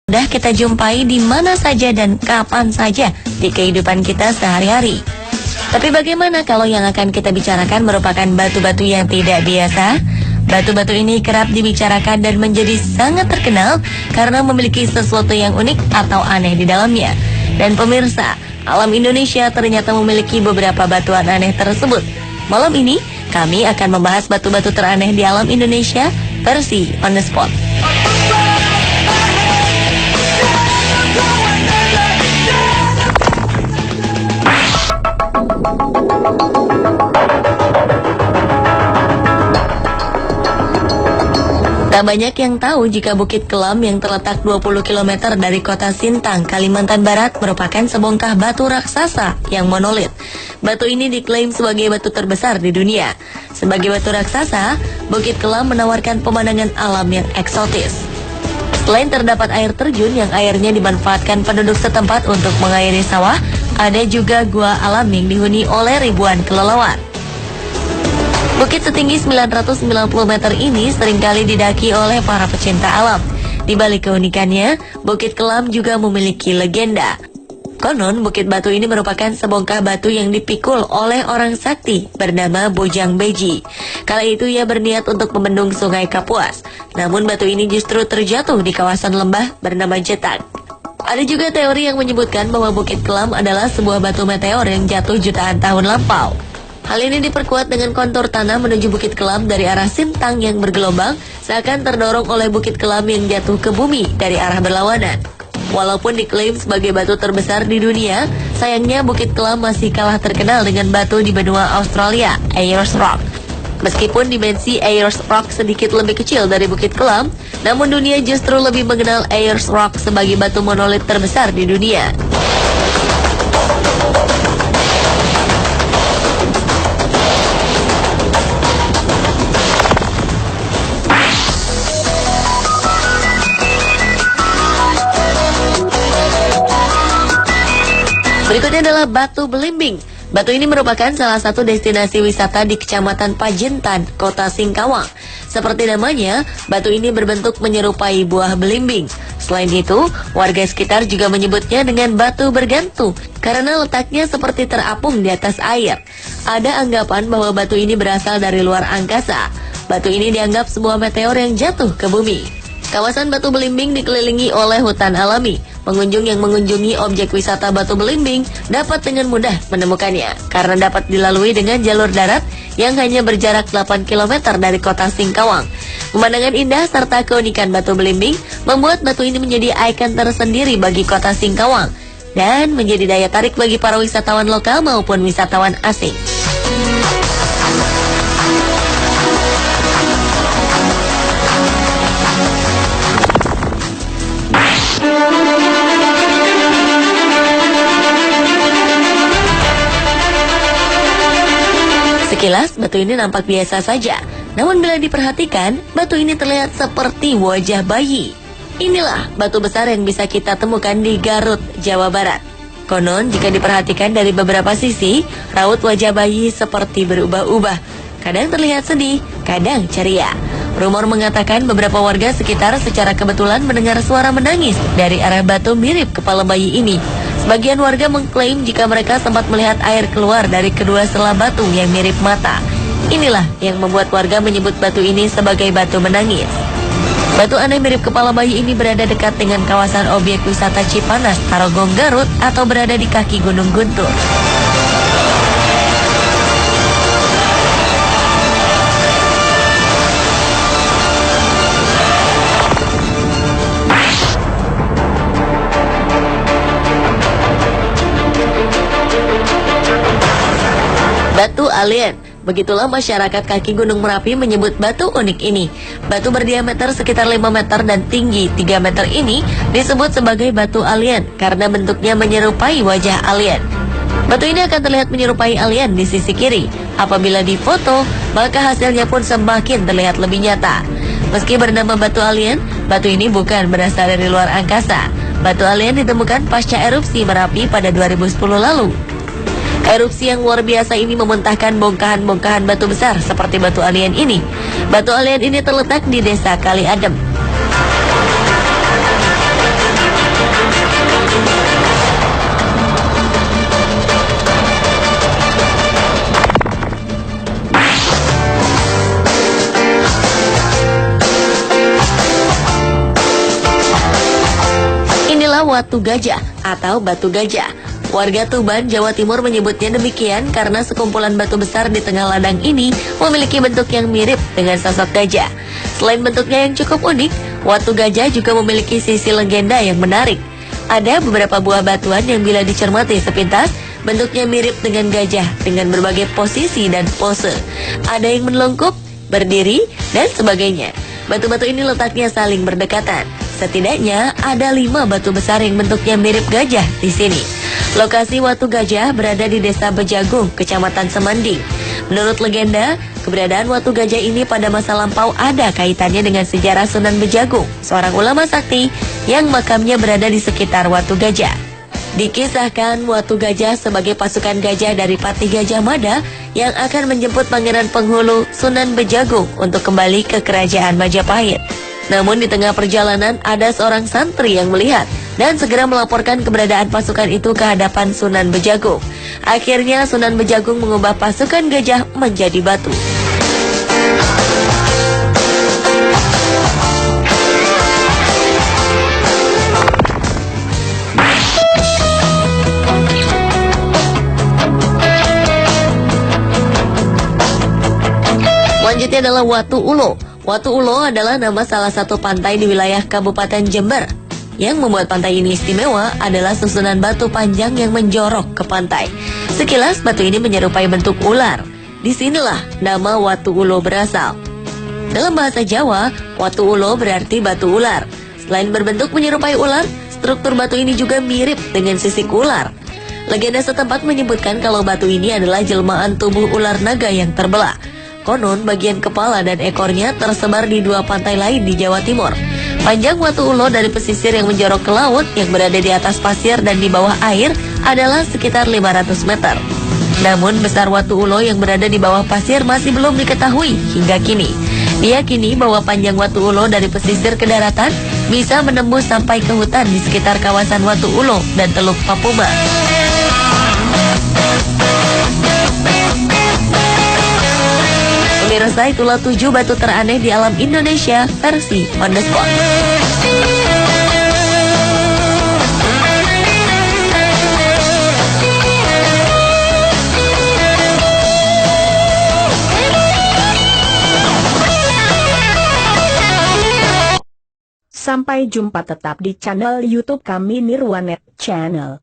mudah kita jumpai di mana saja dan kapan saja di kehidupan kita sehari-hari. Tapi bagaimana kalau yang akan kita bicarakan merupakan batu-batu yang tidak biasa? Batu-batu ini kerap dibicarakan dan menjadi sangat terkenal karena memiliki sesuatu yang unik atau aneh di dalamnya. Dan pemirsa, alam Indonesia ternyata memiliki beberapa batuan aneh tersebut. Malam ini, kami akan membahas batu-batu teraneh di alam Indonesia versi On The Spot. Tak banyak yang tahu jika Bukit Kelam yang terletak 20 km dari kota Sintang, Kalimantan Barat merupakan sebongkah batu raksasa yang monolit. Batu ini diklaim sebagai batu terbesar di dunia. Sebagai batu raksasa, Bukit Kelam menawarkan pemandangan alam yang eksotis. Selain terdapat air terjun yang airnya dimanfaatkan penduduk setempat untuk mengairi sawah, ada juga gua alam yang dihuni oleh ribuan kelelawar. Bukit setinggi 990 meter ini seringkali didaki oleh para pecinta alam. Di balik keunikannya, Bukit Kelam juga memiliki legenda. Konon, Bukit Batu ini merupakan sebongkah batu yang dipikul oleh orang sakti bernama Bojang Beji. Kala itu ia berniat untuk membendung sungai Kapuas. Namun batu ini justru terjatuh di kawasan lembah bernama Jetang. Ada juga teori yang menyebutkan bahwa Bukit Kelam adalah sebuah batu meteor yang jatuh jutaan tahun lampau. Hal ini diperkuat dengan kontur tanah menuju Bukit Kelam dari arah Sintang yang bergelombang, seakan terdorong oleh Bukit Kelam yang jatuh ke bumi dari arah berlawanan. Walaupun diklaim sebagai batu terbesar di dunia, sayangnya Bukit Kelam masih kalah terkenal dengan batu di benua Australia, Ayers Rock. Meskipun dimensi Ayers Rock sedikit lebih kecil dari Bukit Kelam, namun dunia justru lebih mengenal Ayers Rock sebagai batu monolit terbesar di dunia. Berikutnya adalah Batu Belimbing. Batu ini merupakan salah satu destinasi wisata di Kecamatan Pajentan, Kota Singkawang. Seperti namanya, batu ini berbentuk menyerupai buah belimbing. Selain itu, warga sekitar juga menyebutnya dengan batu bergantung karena letaknya seperti terapung di atas air. Ada anggapan bahwa batu ini berasal dari luar angkasa. Batu ini dianggap sebuah meteor yang jatuh ke bumi. Kawasan Batu Belimbing dikelilingi oleh hutan alami. Pengunjung yang mengunjungi objek wisata Batu Belimbing dapat dengan mudah menemukannya karena dapat dilalui dengan jalur darat yang hanya berjarak 8 km dari kota Singkawang. Pemandangan indah serta keunikan Batu Belimbing membuat batu ini menjadi ikon tersendiri bagi kota Singkawang dan menjadi daya tarik bagi para wisatawan lokal maupun wisatawan asing. Sekilas, batu ini nampak biasa saja. Namun bila diperhatikan, batu ini terlihat seperti wajah bayi. Inilah batu besar yang bisa kita temukan di Garut, Jawa Barat. Konon, jika diperhatikan dari beberapa sisi, raut wajah bayi seperti berubah-ubah. Kadang terlihat sedih, kadang ceria. Rumor mengatakan beberapa warga sekitar secara kebetulan mendengar suara menangis dari arah batu mirip kepala bayi ini. Sebagian warga mengklaim jika mereka sempat melihat air keluar dari kedua sela batu yang mirip mata. Inilah yang membuat warga menyebut batu ini sebagai batu menangis. Batu aneh mirip kepala bayi ini berada dekat dengan kawasan objek wisata Cipanas, Tarogong, Garut atau berada di kaki Gunung Guntur. Batu alien. Begitulah masyarakat kaki Gunung Merapi menyebut batu unik ini. Batu berdiameter sekitar 5 meter dan tinggi 3 meter ini disebut sebagai batu alien karena bentuknya menyerupai wajah alien. Batu ini akan terlihat menyerupai alien di sisi kiri. Apabila difoto, maka hasilnya pun semakin terlihat lebih nyata. Meski bernama batu alien, batu ini bukan berasal dari luar angkasa. Batu alien ditemukan pasca erupsi Merapi pada 2010 lalu. Erupsi yang luar biasa ini memuntahkan bongkahan-bongkahan batu besar seperti batu alien ini. Batu alien ini terletak di Desa Kali Adem. Inilah Watu Gajah atau Batu Gajah. Warga Tuban, Jawa Timur menyebutnya demikian karena sekumpulan batu besar di tengah ladang ini memiliki bentuk yang mirip dengan sosok gajah. Selain bentuknya yang cukup unik, Watu Gajah juga memiliki sisi legenda yang menarik. Ada beberapa buah batuan yang bila dicermati sepintas, bentuknya mirip dengan gajah dengan berbagai posisi dan pose. Ada yang melengkup, berdiri, dan sebagainya. Batu-batu ini letaknya saling berdekatan. Setidaknya ada 5 batu besar yang bentuknya mirip gajah di sini. Lokasi Watu Gajah berada di Desa Bejagung, Kecamatan Semanding. Menurut legenda, keberadaan Watu Gajah ini pada masa lampau ada kaitannya dengan sejarah Sunan Bejagung, seorang ulama sakti yang makamnya berada di sekitar Watu Gajah. Dikisahkan Watu Gajah sebagai pasukan gajah dari Pati Gajah Mada yang akan menjemput Pangeran Penghulu Sunan Bejagung untuk kembali ke Kerajaan Majapahit. Namun di tengah perjalanan ada seorang santri yang melihat dan segera melaporkan keberadaan pasukan itu ke hadapan Sunan Bejagung. Akhirnya Sunan Bejagung mengubah pasukan gajah menjadi batu. Selanjutnya adalah Watu Ulo. Watu Ulo adalah nama salah satu pantai di wilayah Kabupaten Jember. Yang membuat pantai ini istimewa adalah susunan batu panjang yang menjorok ke pantai. Sekilas batu ini menyerupai bentuk ular. Disinilah nama Watu Ulo berasal. Dalam bahasa Jawa, Watu Ulo berarti batu ular. Selain berbentuk menyerupai ular, struktur batu ini juga mirip dengan sisik ular. Legenda setempat menyebutkan kalau batu ini adalah jelmaan tubuh ular naga yang terbelah. Konon bagian kepala dan ekornya tersebar di 2 pantai lain di Jawa Timur. Panjang Watu Ulo dari pesisir yang menjorok ke laut yang berada di atas pasir dan di bawah air adalah sekitar 500 meter. Namun besar Watu Ulo yang berada di bawah pasir masih belum diketahui hingga kini. Diyakini bahwa panjang Watu Ulo dari pesisir ke daratan bisa menembus sampai ke hutan di sekitar kawasan Watu Ulo dan Teluk Papuma. Pemirsa, itulah 7 batu teraneh di alam Indonesia versi On The Spot. Sampai jumpa, tetap di channel YouTube kami, Nirwanet Channel.